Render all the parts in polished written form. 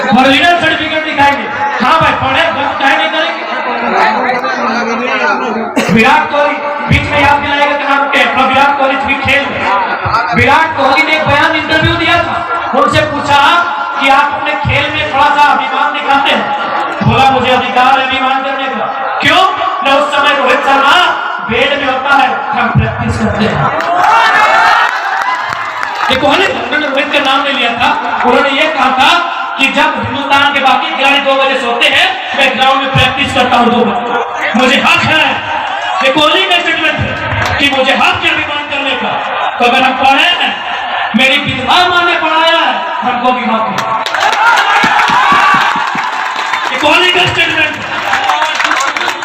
Original certificate दिखाएंगे। हाँ भाई पढ़े, बस काहे नहीं करेंगे। विराट कोहली बीच में याद दिलाएगा कि नाम के विराट कोहली भी खेल। विराट कोहली ने एक बयान इंटरव्यू दिया था, उनसे पूछा कि आप अपने खेल में थोड़ा सा अभिमान दिखाते हैं। बोला मुझे अधिकार है अभिमान करने का। क्यों? न उस समय रोहित शर्मा बेड में होता है, हम प्रैक्टिस करते हैं। कोहली उन्होंने रोहित का नाम नहीं लिया था, उन्होंने ये कहा था कि जब हिंदुस्तान के बाकी खिलाड़ी 2 बजे सोते हैं, मैं ग्राउंड में प्रैक्टिस करता हूँ 2 बजे। मुझे हक है, ये कोहली का स्टेटमेंट है कि मुझे हक है अभिमान करने का। तो अगर हम पढ़े हैं, मेरी विधवा माँ ने पढ़ाया है, हमको भी हक है। ये कोहली का स्टेटमेंट।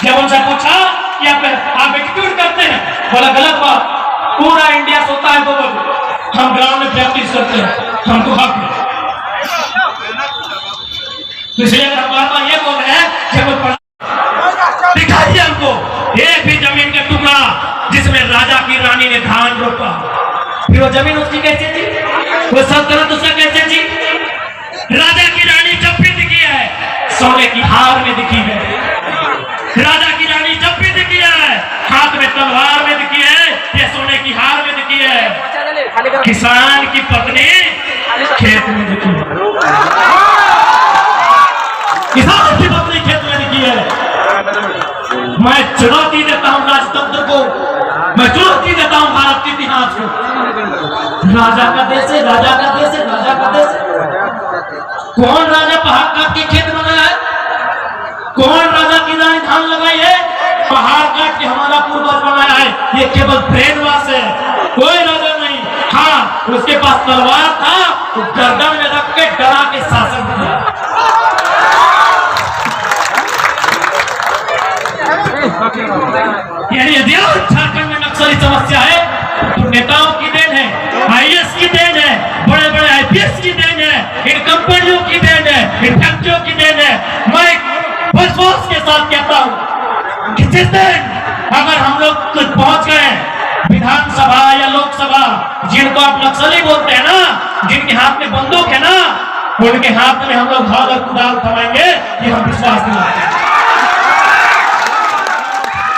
जब उनसे पूछा कि आप एटीट्यूड करते हैं, बोला गलत बात, पूरा इंडिया सोता है 2 बजे, हम ग्राउंड में प्रैक्टिस करते हैं, हमको हक है। तो इसलिए अगर हम बार-बार ये बोल रहे हैं कि दिखाइए हमको एक भी जमीन का टुकड़ा जिसमें राजा की रानी ने धान रोपा। फिर वो जमीन उसकी कैसे थी, वो सल्तनत उसका कैसे थी? राजा की रानी जब भी दिखी है सोने की हार में दिखी है। राजा की रानी जब भी दिखी है हाथ में तलवार में दिखी है या सोने की हार में दिखी है। किसान की पत्नी खेत में दिखी है, किसान की पत्नी खेत में दिखी है। मैं चुनौती देता हूं राजतंत्र को, मैं चुनौती देता हूं भारत के इतिहास को। राजा का देश है, राजा का देश है, राजा का देश है। कौन राजा पहाड़ काट के खेत बनाया है? कौन राजा की रानी धान लगाई है? पहाड़ काट के हमारा पूर्वज बनाया है। ये केवल ब्रेन वॉश है, कोई राजा नहीं। हाँ, उसके पास तलवार था, तो गर्दन में रख के डरा के शासन किया। यानी यदि झारखंड में नक्सली समस्या है तो नेताओं की देन है, आईएएस की देन है, बड़े बड़े आईपीएस की देन है, इन कंपनियों की देन है, इन फैक्ट्रियों की देन है। मैं विश्वास के साथ कहता हूं कि जिस दिन अगर हम लोग पहुंच गए विधानसभा या लोकसभा, जिनको आप नक्सली बोलते हैं ना, जिनके हाथ में बंदूक है ना, उनके हाथ में हम लोग भाग और कुदाल थमाएंगे, ये हम विश्वास दिलाते हैं।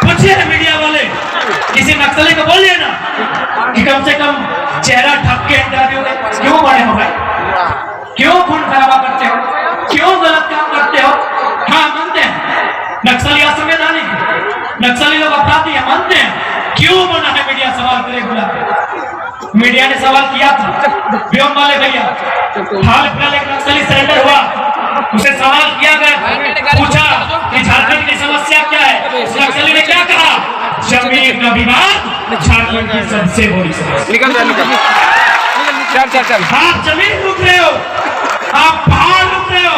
पूछिए मीडिया वाले, किसी नक्सली को बोलिए ना कि कम से कम चेहरा ढक के इंटरव्यू दे। क्यों बड़े हो भाई, क्यों खून खराबा करते हो, क्यों गलत काम करते हो? हाँ मानते हैं नक्सली असंवैधानिक, नक्सली लोग अपराधी है, मानते हैं। क्यों बना है मीडिया सवाल करे बुला के? मीडिया ने सवाल किया था व्योम वाले भैया, हाल फिलहाल एक नक्सली सरेंडर हुआ, उसे सवाल किया गया, पूछा कि झारखंड की समस्या क्या है? नक्सली ने क्या कहा? जमीन का विवाद झारखंड की सबसे बड़ी समस्या। चल आप जमीन लूट रहे हो, आप पहाड़ लूट रहे हो।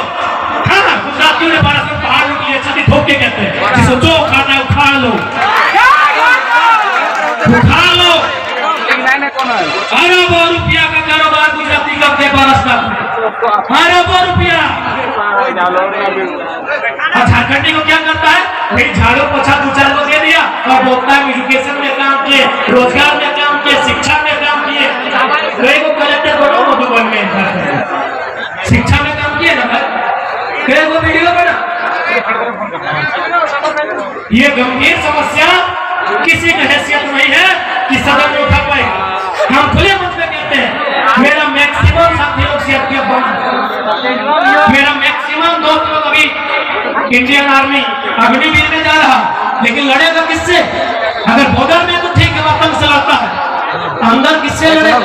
हाँ, गुजरातियों ने भारत में पहाड़ लूट लिए, छाती ठोक के कहते हैं जिसको जो खाना है उठा लो, उठा लो। अरबों रुपया का कारोबार गुजराती करते बरस का, अरबों रुपया। और झारखंडी को क्या करता है? भाई झाड़ू पोछा 2-4 को दे दिया और बोलता है एजुकेशन में काम किए, रोजगार में काम किए, शिक्षा में काम किए। को कलेक्टर बनो मधुबन में, शिक्षा में काम किए ना भाई, को वीडियो बना। ये गंभीर समस्या किसी की हैसियत नहीं है कि सदन में उठा पाए। हम खुले मन में कहते हैं, मेरा मैक्सिमम साथी लोग सीआरपीएफ बना, मेरा मैक्सिमम दोस्त लोग अभी इंडियन आर्मी अग्निवीर में जा रहा, लेकिन लड़ेगा किससे? अगर बॉर्डर में तो ठीक है, वतन से लड़ता है, अंदर किससे लड़ेगा?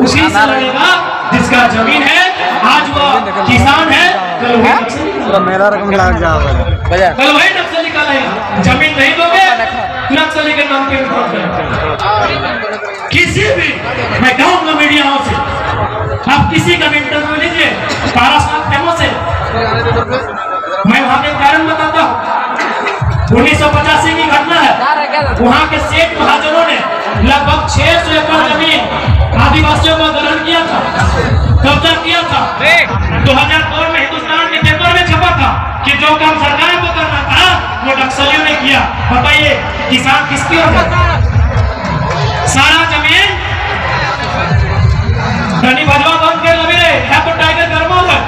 उसी से लड़ेगा जिसका जमीन है। आज वो किसान है, कल मेरा रकम लग जाएगा, कल वही नक्सली का लेगा। जमीन नहीं दोगे नक्सली के नाम पे किसी भी, मैं कहूंगा मीडिया से, आप किसी का भी इंटरव्यू लीजिए, 12 साल फेमस है। मैं वहां के कारण बताता हूँ, 1985 की घटना है। वहां के सेठ महाजनों ने लगभग 600 एकड़ जमीन आदिवासियों को ग्रहण किया था, कब्जा किया था। 2002 में हिंदुस्तान के पेपर में छपा था कि जो काम सरकार को करना था वो नक्सलियों ने किया। बताइए किसान किसकी ओर है? सारा जमीन धनी भजवा बंद कर लगे है तो टाइगर गर्मा है।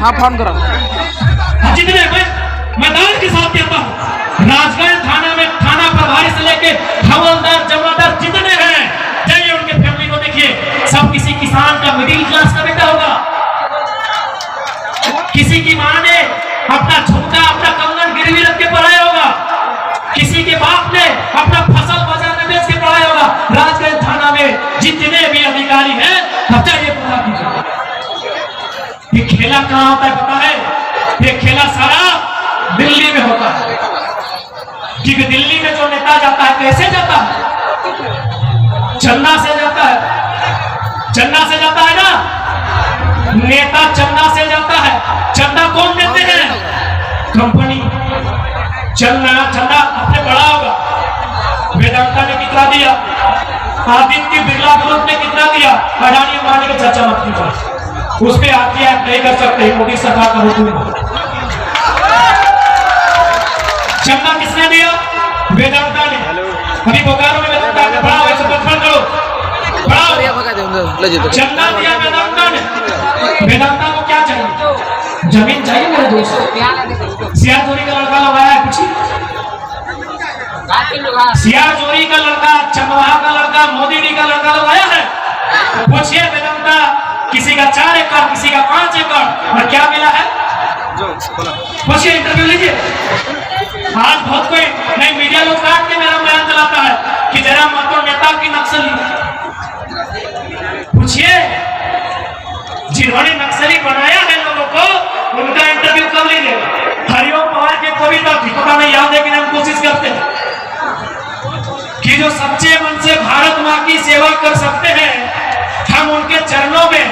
हाँ फोन करो। जितने मैं दावे के साथ कहता हूँ, राजगढ़ थाना में थाना प्रभारी से लेके हवलदार जमादार जितने हैं, जाइए उनके फैमिली को देखिए, सब किसी किसान का मिडिल क्लास का बेटा होगा। किसी की माँ ने अपना झुमका अपना कंगन गिरवी रख के पढ़ाया होगा, किसी के बाप ने अपना फसल बाजार में बेच के पढ़ाया होगा। राजगढ़ थाना में जितने भी अधिकारी हैं, बच्चा ये पूरा कीजिए। ये खेला कहाँ होता है पता है? ये खेला सारा दिल्ली में होता है। क्योंकि दिल्ली में जो नेता जाता है कैसे जाता है? चंदा से जाता है। चंदा से जाता है ना, नेता चंदा से जाता है। चंदा कौन देते हैं? कंपनी। चंदा अपने बड़ा होगा, वेदांता ने कितना दिया, आदित्य बिरला ग्रुप ने कितना दिया, अडानी अंबानी की चर्चा मत कीजिए, उस पर आती है नहीं कर सकते, मोदी सरकार का हुक्म। चंदा किसने दिया? वेदांता ने। अभी बोकारो में वेदांता ने बड़ा हुआ, संरक्षण करो, चंदा दिया वेदांता ने। वेदांता को क्या चाहिए? जमीन चाहिए मेरे दोस्त। सियाचोरी का लड़का लगाया है, पूछिए सियाचोरी का लड़का, चंदवाहा का लड़का, मोदी डी का लड़का लगाया है। पूछिए वेदांता, किसी का 4 एकड़, किसी का 5 एकड़, और क्या मिला है? पूछिए, इंटरव्यू लीजिए। आज बहुत कोई नहीं, मीडिया लोग काट के मेरा बयान चलाता है कि जरा मतो नेता की नक्सली। पूछिए, जिन्होंने नक्सली बनाया है लोगों को, उनका इंटरव्यू कर लीजिए। हरिओम पवार की कविता थी, पता नहीं याद है कि हम कोशिश करते हैं कि जो सच्चे मन से भारत माँ की सेवा कर सकते हैं, हम उनके चरणों में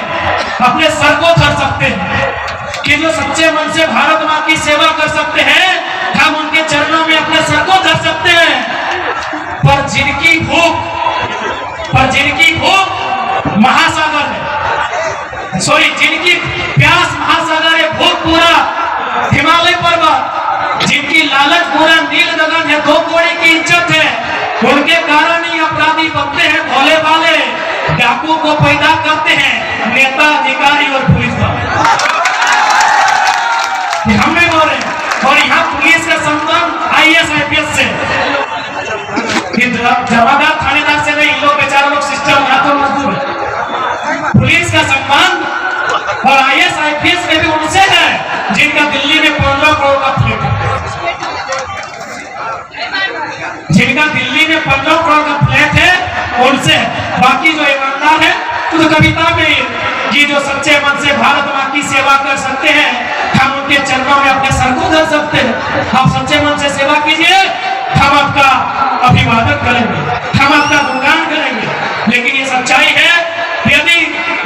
अपने सर को धर सकते हैं। कि जो सच्चे मन से भारत माँ की सेवा कर सकते हैं, हम उनके चरणों में अपने सर को धर सकते हैं। पर जिनकी भूख महासागर है, सॉरी जिनकी प्यास महासागर है, भूख पूरा हिमालय पर्वत, जिनकी लालच पूरा नील गगन है, 2 कौड़ी की इज्जत है, उनके कारण ही अपराधी बनते हैं, भोले भाले डाकू को पैदा करते हैं नेता, अधिकारी और पुलिस वाले। हम नहीं बोल रहे। और यहाँ पुलिस का संबंध IAS IPS से, जमादार थानेदार से नहीं, लोग बेचारे लोग सिस्टम या तो मजदूर है। पुलिस का संबंध और IAS IPS में भी उनसे है जिनका दिल्ली में 15 करोड़ का फ्लैट है, जिनका दिल्ली में 15 करोड़ का फ्लैट है, उनसे। बाकी जो ईमानदार है, तो कविता में कि जो सच्चे मन से भारत माँ की सेवा कर सकते हैं, हम उनके चरणों में अपने सर को धर सकते हैं। आप सच्चे मन से सेवा कीजिए, हम आपका अभिवादन करेंगे, हम आपका गुणगान करेंगे। लेकिन ये सच्चाई है, यदि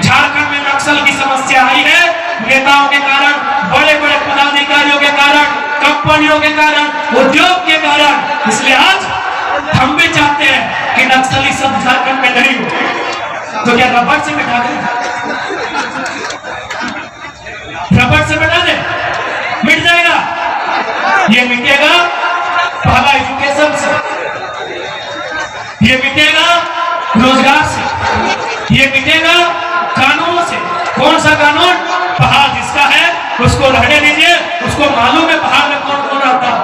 झारखंड में नक्सल की समस्या आई है, नेताओं के कारण, बड़े बड़े पदाधिकारियों के कारण, कंपनियों के कारण, उद्योग के कारण, इसलिए आज हम भी चाहते हैं कि नक्सली सब झारखंड में नहीं हो। तो क्या रबड़ से मिटा दें? रबड़ से मिटा दे, मिट जाएगा। ये मिटेगा पहला एजुकेशन से, ये मिटेगा रोजगार से, ये मिटेगा कानून से। कौन सा कानून? पहाड़ जिसका है उसको रहने दीजिए, उसको मालूम है पहाड़ में कौन कौन रहता है।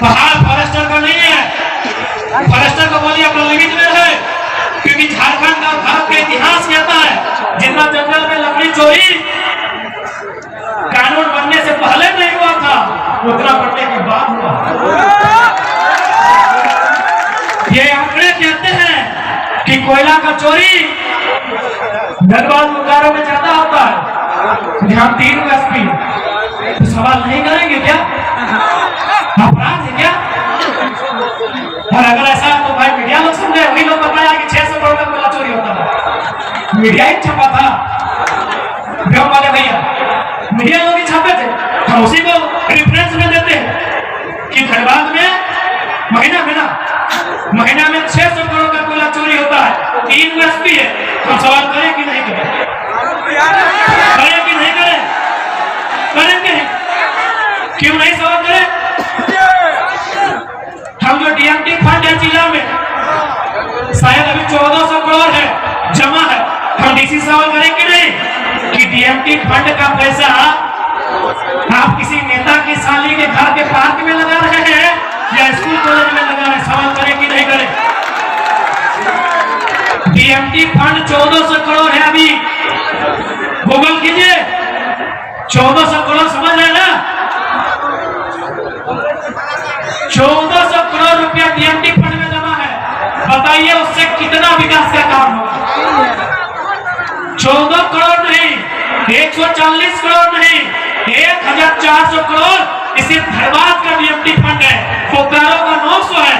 पहाड़ फॉरेस्टर का नहीं है, फॉरेस्टर का बोलिए अपना लिमिट में है, क्योंकि झारखंड का, भारत का इतिहास कहता है जितना जंगल में लकड़ी चोरी कानून बनने से पहले नहीं हुआ था, उतना बनने के बाद हुआ। ये आंकड़े कहते हैं कि कोयला का चोरी धनबाद बोकारो में ज्यादा होता है, यहाँ 3 SP। तो सवाल नहीं करेंगे क्या? अपराध है क्या? और अगर ऐसा तो भाई मीडिया लोग सुन रहे, वही लोग बताया कि 600 करोड़ का कोयला चोरी होता है, मीडिया ही छपा था, गाँव वाले भैया मीडिया लोग ही छापे थे। हम उसी को रिफरेंस में देते हैं कि धनबाद में महीना में 600 करोड़ का कोयला चोरी होता है, 3 SP है। हम सवाल करें कि नहीं करें? करें कि नहीं करें? करेंगे। क्यों नहीं सवाल करें? हम जो DMT फंड है जिला में, शायद अभी 1400 करोड़ है जमा है, हम DC सवाल करें कि नहीं कि बीएमटी फंड का पैसा आप किसी नेता की साली के घर के पार्क में लगा रहे हैं या स्कूल कॉलेज में लगा रहे हैं? सवाल करें कि नहीं करें? बीएमटी फंड 1400 करोड़ है। अभी गूगल कीजिए, 1400 करोड़ समझ रहे हैं ना? 1400 करोड़ रुपया बीएमटी फंड में जमा है। बताइए उससे कितना विकास का काम होगा? 14 करोड़ नहीं, 140 करोड़ नहीं, 1400 करोड़ इसी धनबाद का बीएमटी फंड है। बोकारो का 900 है,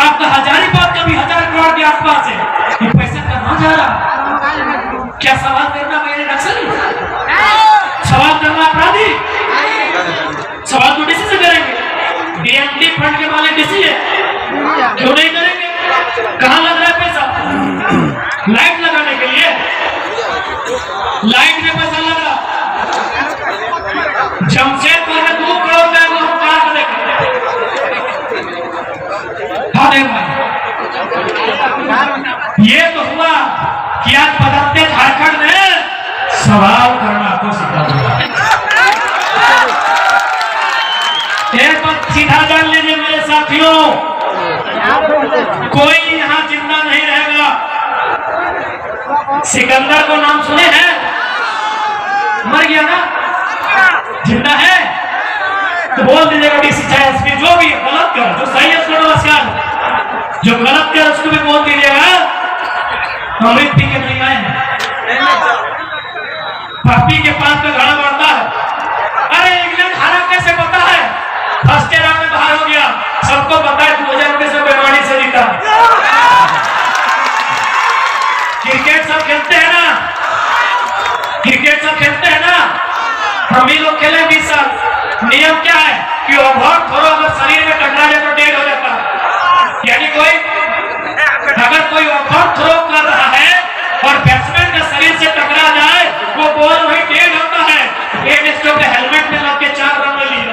आपका हजारीबाग का भी 1000 करोड़ के आसपास है। ये पैसा कहाँ जा रहा? क्या सवाल करना मेरे नक्सली? सवाल करना अपराधी? सवाल तो डीसी से करेंगे। बीएमटी फंड के मालिक डीसी है, क्यों नहीं करेंगे? कहाँ लग रहा है पैसा? लाइट लगाने के लिए, लाइट में पैसा लग रहा। जमशेदपुर में 2 करोड़ का वो हम कहाँ करेंगे? ये तो हुआ कि आज बदलते झारखंड में सवाल करना आपको सिखा दूंगा। एक बात सीधा जान लीजिए मेरे साथियों, कोई यहाँ जिंदा नहीं रहेगा। सिकंदर को नाम सुने हैं? मर गया ना? जिंदा है तो बोल दीजिएगा डीसी चाहे एसपी जो भी गलत कर, जो सही है उसको नमस्कार, जो गलत कर उसको भी बोल दीजिएगा अमृत पी के नहीं आए हैं। पापी के पास में घड़ा बढ़ता है। अरे इंग्लैंड हारा कैसे पता है? फर्स्ट राउंड में बाहर हो गया, सबको पता है 2019 में बेमानी से जीता। क्रिकेट सब खेलते हैं ना, क्रिकेट सब खेलते हैं ना, हम भी लोग खेले 20 साल। नियम क्या है कि ओवर थ्रो अगर शरीर में टकरा जाए तो डेड हो जाता है। यानी अगर कोई ओवर थ्रो कर रहा है और बैट्समैन का शरीर से टकरा जाए, वो बॉल वही डेड होता है। एक इसके ऊपर हेलमेट में लग के 4 रन ले लिए,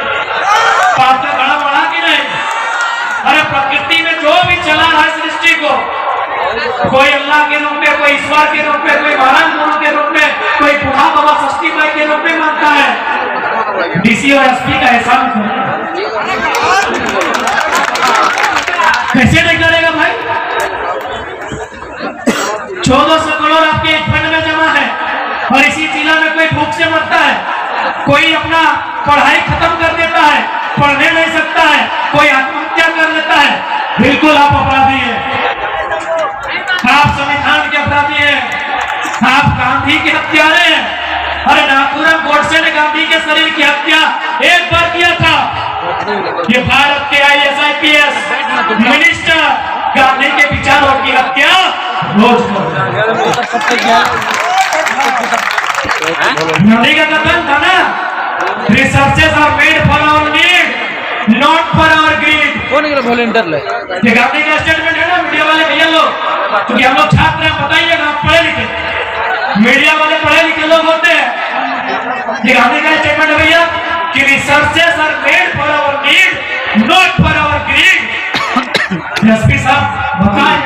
पास का बड़ा बढ़ा कि नहीं? अरे प्रकृति में जो भी चला रहा है सृष्टि को, कोई अल्लाह के रूप में, कोई ईश्वर के रूप में, कोई महाराज गुरु के रूप में, कोई बुढ़ा बाबा षष्ठी माई के रूप में मानता है। डीसी और एसपी का एहसान कैसे नहीं करेगा भाई? 1400 करोड़ आपके फंड में जमा है और इसी जिला में कोई भूख से मरता है, कोई अपना पढ़ाई खत्म कर देता है, पढ़ने नहीं सकता है, कोई आत्महत्या कर लेता है। बिल्कुल आप अपराधी हैं, आप संविधान के अपराधी हैं, आप गांधी के हत्यारे हैं। अरे नाथूराम गोडसे ने गांधी के शरीर की हत्या एक बार किया था। ये भारत के IAS IPS मिनिस्टर गांधी के विचारों की हत्या रोज गांधी का कथन था ना, resources are made for our need not for our greed. ये गांधी का स्टेटमेंट है ना। मीडिया वाले भैया लोग, क्योंकि हम लोग छात्र हैं, बताइएगा आप पढ़े लिखे, मीडिया वाले पढ़े लिखे लोग होते हैं। ये गांधी का स्टेटमेंट है भैया कि resources are made for our need not for our greed. SP साहब बताएं,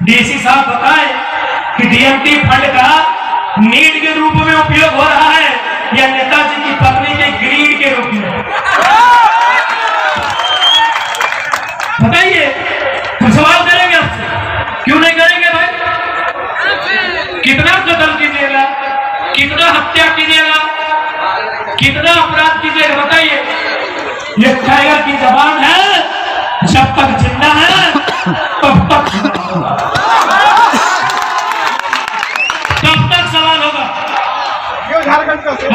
डीसी साहब बताएं कि डीएमटी फंड का नीड के रूप में उपयोग हो रहा है या नेताजी की पत्नी के ग्रीड के रूप में? बताइए, हम सवाल करेंगे आपसे, क्यों नहीं करेंगे भाई? कितना कत्ल कीजिएगा, कितना हत्या कीजिएगा, कितना अपराध कीजिएगा? बताइए। ये टाइगर की जबान है, जब तक जिंदा है तब तक सवाल होगा।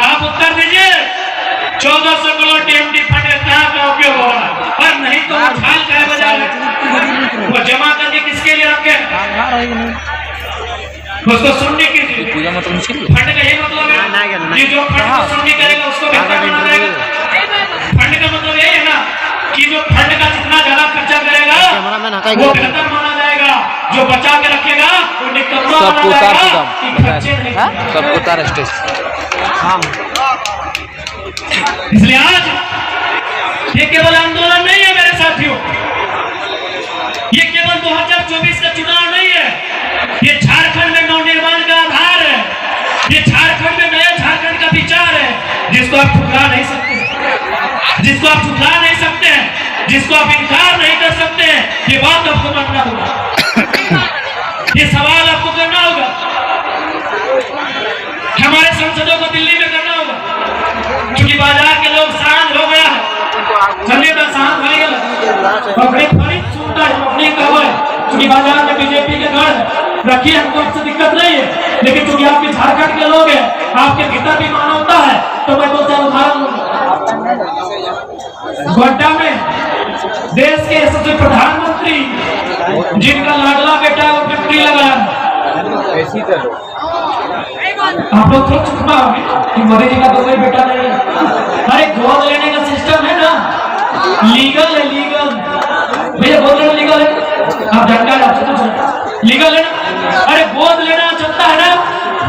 आप उत्तर दीजिए। 1400 करोड़ टीएमटी फंड कहाँ का उपयोग हो रहा है? और नहीं तो वो झाल का बजा रहे, वो जमा करके किसके लिए रखे? उसको सुनने के लिए। फंड का ये मतलब है कि जो फंड को सुनने करेगा उसको बेहतर बना देगा। फंड का मतलब यही है ना कि जो फंड का जितना ज्यादा खर्चा करेगा वो बेहतर माना जाएगा, जो बचा के रखेगा वो निकम्मा माना जाएगा कि खर्चे नहीं। सबको तार स्टेज। इसलिए आज ये केवल आंदोलन नहीं है मेरे साथियों, ये केवल 2024 का चुनाव नहीं है, ये झारखंड में नवनिर्माण का आधार है, ये झारखंड में जिसको आप ठुकरा नहीं सकते, जिसको आप झुठला नहीं सकते हैं, जिसको आप इनकार नहीं कर सकते हैं, ये बात आपको मानना होगा, ये सवाल आपको करना होगा। हमारे सांसदों को दिल्ली में करना होगा, क्योंकि बाजार के लोग शांत हो गया है, चलिए मैं शांत हो गया अपने फरीद सुनता है अपनी खबर, क्योंकि बाजार में बीजेपी के गढ़ रखिए, हमको आपसे दिक्कत नहीं है, लेकिन क्योंकि आपके झारखंड के लोग हैं, आपके भीतर भी मानवता है, तो मैं 2-4 उदाहरण लूंगा। गोड्डा में देश के यशस्वी प्रधानमंत्री जिनका लाडला बेटा वो फैक्ट्री लगाया, आप लोग सोच चुका होंगे कि मोदी जी का तो कोई बेटा नहीं है। अरे गोद लेने का सिस्टम है ना, लीगल है, लीगल भैया, गोद लेना लीगल है, आप जानकार आपसे पूछ रहे लीगल है ना। अरे गोद लेना चलता है ना,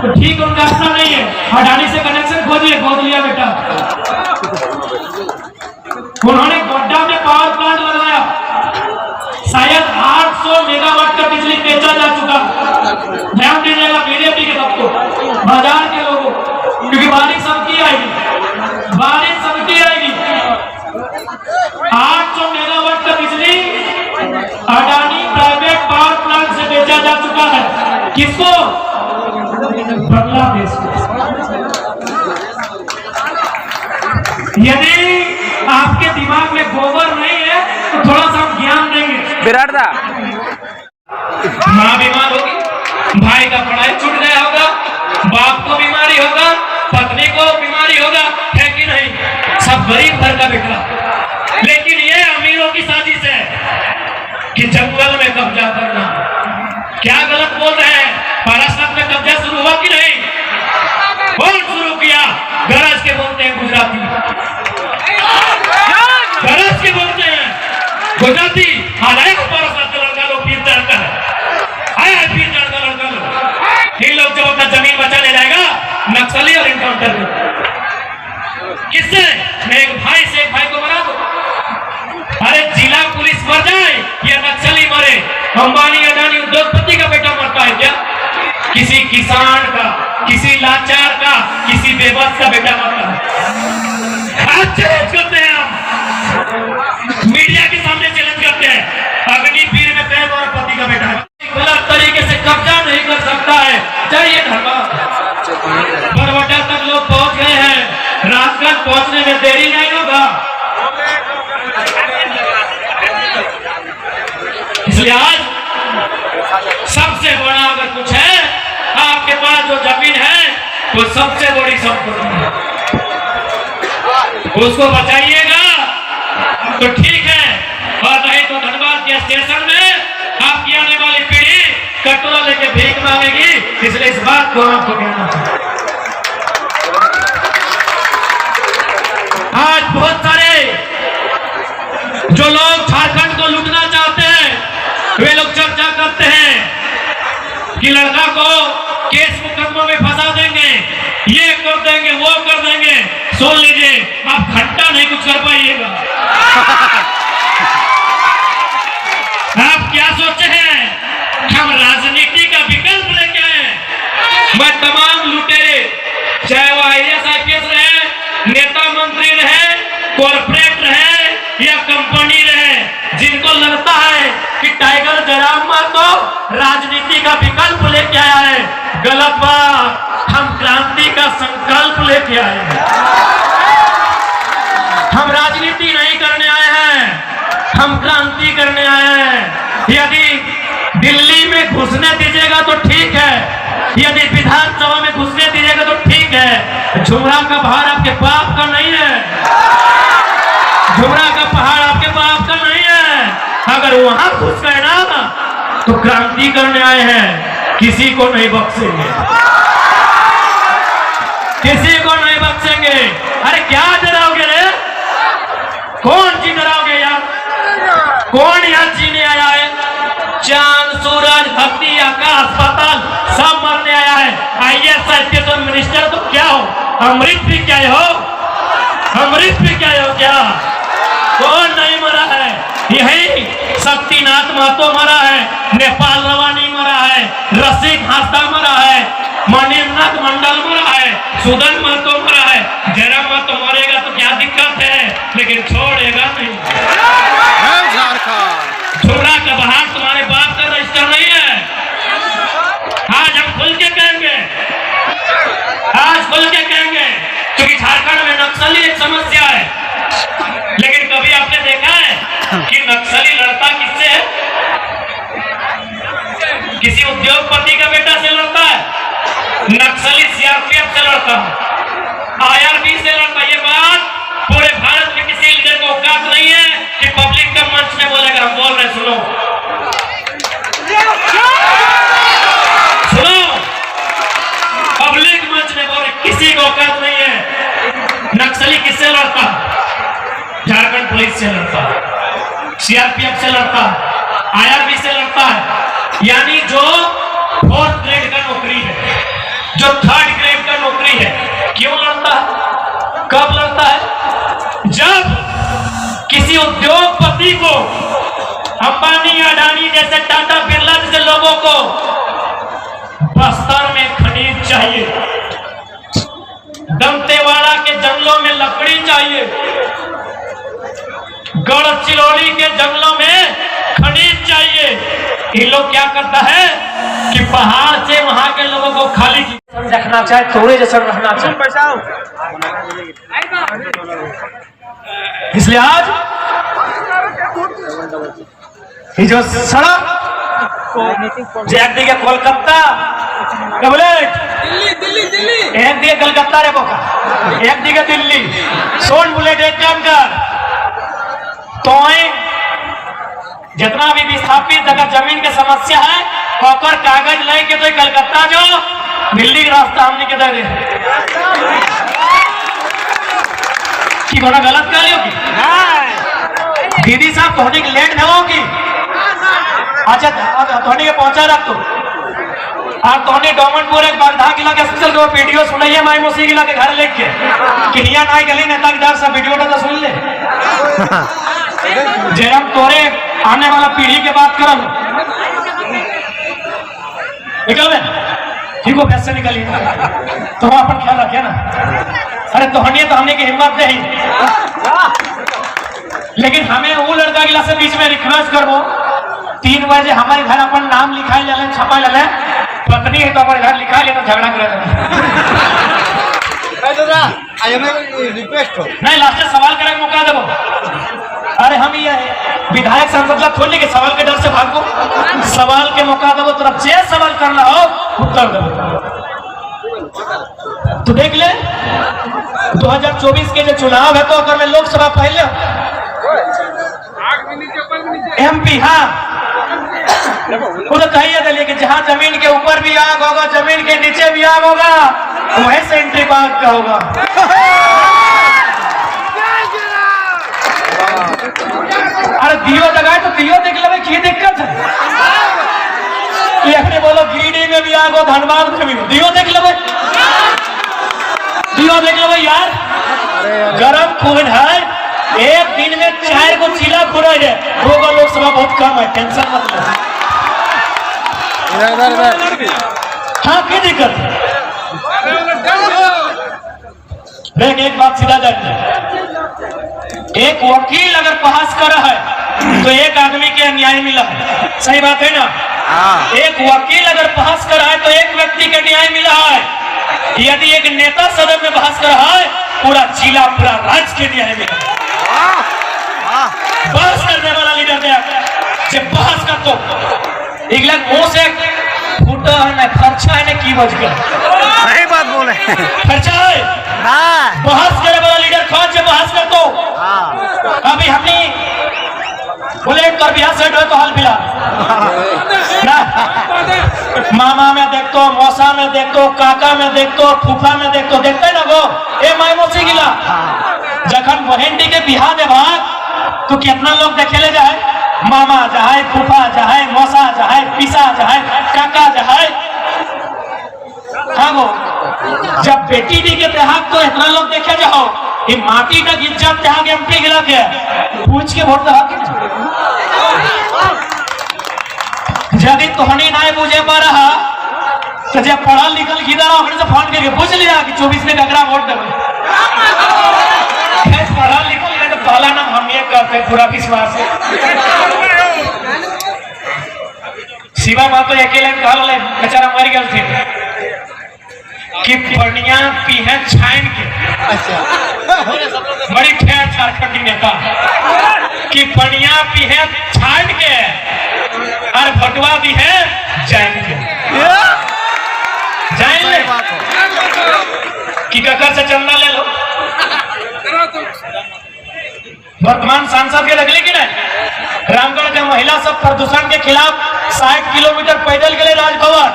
तो ठीक उनका अपना नहीं है, अडानी से कनेक्शन खोजिए, गोद लिया बेटा। उन्होंने गोड्डा में पावर प्लांट लगाया, शायद 800 मेगावाट का बिजली बेचा जा चुका। ध्यान दीजिएगा बीजेपी के सबको, बाजार के लोगों, क्योंकि बारिश सबकी आएगी, बारिश सबकी आएगी। 800 मेगावाट का बिजली अडानी प्राइवेट पावर प्लांट से बेचा जा चुका है। किसको? बांग्लादेश को। यदि आपके दिमाग में गोबर नहीं है तो थोड़ा सा ज्ञान देंगे। विराट दा माँ बीमार होगी, भाई का पढ़ाई छूट गया होगा, बाप को बीमारी होगा, पत्नी को बीमारी होगा, है कि नहीं? सब गरीब घर का बेटा। लेकिन ये अमीरों की साजिश है कि जंगल में कब्जा करना। क्या गलत बोल रहे हैं? पारासात में कब्जा शुरू हुआ कि नहीं? कौन शुरू किया? गरज के बोलते हैं गुजराती, गरज के बोलते हैं गुजराती। हालांकि पारासात का लड़का लोग पीर चढ़ता है, आया पीर चढ़ता लड़का लोग। ये लोग जब अपना जमीन बचा ले जाएगा नक्सली और इनकाउंटर में, किससे? मैं एक भाई से एक भाई को बना दो। अरे जिला पुलिस मर जाए या नक्सली मरे, अंबानी अडानी उद्योगपति का बेटा मरता है क्या? किसी किसान का, किसी लाचार का, किसी बेबस का बेटा मरता है। आज चैलेंज करते हैं, हम मीडिया के सामने चैलेंज करते हैं, अग्निवीर में कई बार पति का बेटा है। गलत तरीके से कब्जा नहीं कर सकता है। चाहिए धर्मा बरवाटा तक लोग पहुंच गए हैं, राजगंज पहुंचने में देरी नहीं होगा। इसलिए आज सबसे बड़ा अगर कुछ है आपके पास जो जमीन है वो सबसे बड़ी संपत्ति है, उसको बचाइएगा तो ठीक है, और नहीं तो धनबाद के स्टेशन में आपकी आने वाली पीढ़ी कटोरा लेके भीख मांगेगी। इसलिए इस बात को आपको कहना चाहिए। आज बहुत सारे जो लोग झारखंड को लूटना चाहते हैं वे लोग चर्चा करते हैं कि लड़का को केस मुकदमा में फंसा देंगे, ये कर देंगे, वो कर देंगे। सुन लीजिए, आप घंटा नहीं कुछ कर पाइएगा। आप क्या सोचे हैं? हम राजनीति का विकल्प लेके आए। मैं तमाम लुटेरे, चाहे वो IAS IPS रहे, नेता मंत्री रहे, कॉर्पोरेट रहे या कंपनी रहे, जिनको लगता है कि टाइगर जयराम तो राजनीति का विकल्प लेके आया है, गलत बात। हम क्रांति का संकल्प लेके आए हैं। हम राजनीति नहीं करने आए हैं, हम क्रांति करने आए हैं। यदि दिल्ली में घुसने दीजिएगा तो ठीक है, यदि विधानसभा में घुसने दीजिएगा तो ठीक है। झुमरा का पहाड़ आपके बाप का नहीं है, झुमरा का पहाड़ आपके बाप का नहीं है। अगर वहां घुस गए ना तो क्रांति करने आए हैं, किसी को नहीं बख्शेंगे, किसी को नहीं बख्शेंगे। अरे क्या डराओगे रे? कौन सी डराओगे यार? कौन यहाँ जीने आया है? चांद, सूरज, धरती, आकाश, पाताल सब मरने आया है। IAS IPS और मिनिस्टर तो क्या हो? अमृत भी क्या हो? अमृत भी क्या हो? क्या कौन नहीं मरा है? यही शक्तिनाथ महतो मरा है, नेपाल रवानी मरा है, रसिक हास्ता मरा है, मणिनाथ मंडल मरा है, सुदन महतो मरा है, जयराम बाबा तो मरेगा तो क्या दिक्कत है, लेकिन छोड़ेगा नहीं। छुरा का बाहर तुम्हारे बाप का रजिस्टर नहीं है। आज हम खुल के कहेंगे, आज खुल के कहेंगे, क्योंकि झारखंड में नक्सली एक समस्या है। लेकिन कभी आपने देखा है कि नक्सली लड़ता किससे है? किसी उद्योगपति का बेटा से लड़ता है। नक्सली सीआरपीएफ से लड़ता है, आईआरबी से लड़ता है। ये बात पूरे भारत में किसी लीडर को औकात नहीं है कि पब्लिक का मंच में बोलेगा। हम बोल रहे, सुनो सुनो, पब्लिक मंच में बोले, किसी को औकात नहीं है। नक्सली किससे लड़ता है? झारखंड पुलिस से लड़ता है, सीआरपीएफ से लड़ता है, आईआरबी से लड़ता है। यानी जो 4th ग्रेड का नौकरी है, जो 3rd ग्रेड का नौकरी है, क्यों लड़ता है? कब लड़ता है? जब किसी उद्योगपति को, अंबानी अडानी जैसे, टाटा बिरला जैसे लोगों को बस्तर में खनिज चाहिए, दंतेवाड़ा के जंगलों में लकड़ी चाहिए, गढ़चिरौली के जंगलों में खनिज चाहिए। ये लोग क्या करता है कि पहाड़ से वहां के लोगों को खाली रखना चाहे, थोड़े जैसा रहना चाहे। इसलिए आज ये जो सड़क एक दिखे कोलकाता दिल्ली, एक दिखे कलकत्ता रे बोका, एक दिखे दिल्ली, सोन बुलेट। एक काम कर, तो जितना भी विस्थापित जगह जमीन की समस्या है, ओकर कागज लेके तो कलकत्ता जो दिल्ली का रास्ता हमने के दे कि बड़ा गलत कर लियो की दीदी साहब धोनी की लेट होगी। अच्छा धोनी के पहुंचा रख तो और धोनी डोमनपुर एक बारधा किला के स्पेशल को वीडियो सुनाइए माई मौसी किला के घर लेके कि निया नाई गली नेता की डर से वीडियो तो सुन ले। जयराम तोरे आने वाला पीढ़ी के बात करम निकल में ठीक हो, कैसे निकली तो हम अपन ख्याल रखे ना। अरे धोनी तो हमने की हिम्मत नहीं, लेकिन हमें वो लड़का गिला से बीच में रिक्वेस्ट करबो, 3 बजे हमारे घर अपन नाम लिखाई ले, छपा ले, पत्नी है तो हमारे घर लिखा ले तो झगड़ा करे नहीं, लास्ट सवाल करे मौका देवो। अरे हम ये विधायक सांसद थोड़ी के सवाल के डर से भागो, सवाल के मौका दो, तरफ से सवाल करना हो उत्तर दो। तो देख ले 2024 के जो चुनाव है तो अगर मैं लोकसभा पहले MP, हाँ खुद कहिए दिलिए कि जहां जमीन के ऊपर भी आग होगा, जमीन के नीचे भी आग होगा, वही सेंट्री बाग का होगा। अरे दियो जगाए तो दियो देख ले, की दिक्कत है? ये बोलो गिरिडीह में भी आगो, धनबाद में भी दियो देख ले, दियो देख ले यार, गरम खून है। एक दिन में 4 को चिल्ला खुरा है, होगा लोकसभा बहुत कम है, टेंशन मत लो। हाँ की दिक्कत है? देख एक बात सीधा जाए, एक वकील अगर बहस कर रहा है तो एक आदमी के न्याय मिला है, सही बात है ना? एक वकील अगर बहस कर रहा है तो एक व्यक्ति के न्याय मिला है। यदि एक नेता सदन में बहस कर रहा है, पूरा जिला, पूरा राज्य के न्याय मिला। बहस करने वाला लीडर ने जब बहस कर तो एक लाख मुंह से फूटा है ना, खर्चा है ना, की बज गया, सही बात बोले, खर्चा है। बहस करने वाला लीडर कौन से बहस कर तो अभी हमने बोले कर बिहार सेट हो तो हाल फिलहाल मामा में देख तो, मौसा में देख तो, काका में देख तो, फूफा में देख तो, देखते ना वो ए माई मौसी गिला जखन बहन के बिहार दे भाग तो कितना लोग देखे ले जाए, मामा जाए, फूफा जाए, मौसा जाए, पिसा जाए, काका जाए। हाँ वो जब बेटी दी के देहात तो इतना लोग देखे जाओ, ये माटी तक इज्जत देहा के MP गिला के पूछ के वोट दहा यदि तोहनी ना बुझे पा रहा तो जब पढ़ा लिखल गिरा से फोन करके पूछ लिया कि 24 में ककरा वोट देवे। पूरा विश्वास है। शिवा माँ तो अकेले कहल बेचारा मर गए थे कि पनिया पीहे छान के। बड़ी ठेर झारखंडी नेता कि पनिया पीहे छान के और भटुआ भी है जान के। जान ले कि ककर से चंदा ले लो। वर्तमान सांसद के लगले कि नहीं रामगढ़ के महिला सब प्रदूषण के खिलाफ 60 किलोमीटर पैदल गए राजभवन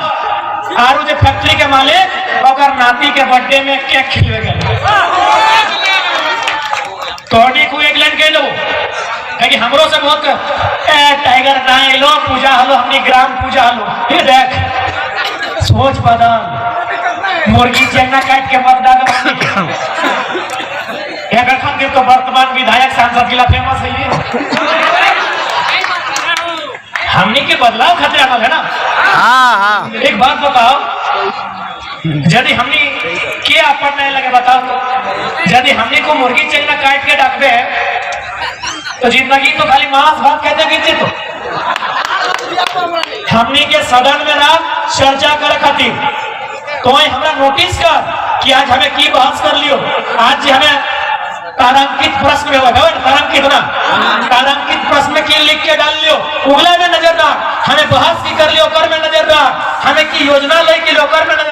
और जो फैक्ट्री के मालिक और नाती के बर्थडे में केक खिलवे गए। तोड़ी को एक लाइन कह लो कि हमरो से बहुत टाइगर गाय लो पूजा हलो हमने ग्राम पूजा हलो। ये देख सोच बदल मुर्गी चेंगा काट के मतदान खातिर तो वर्तमान विधायक सांसद जिला फेमस है ये। हमने के बदलाव खातिर आना है ना। हाँ। एक बात बताओ यदि हमने क्या अपन नहीं लगे बताओ तो यदि हमने को मुर्गी चेंगा काट के डाकबे तो जिंदगी तो खाली मांस भात कहते बीते। तो हमने के सदन में ना चर्चा करे खातिर तो हमरा नोटिस कर कि आज हमें की बहस कर लियो। आज जी हमें तारांकित प्रश्न में तारांकित ना तारांकित प्रश्न में की लिख के डाल लियो उगला में नजर ना हमें बहस की कर लियो कर में नजर ना हमें की योजना ले की लोकर में नजर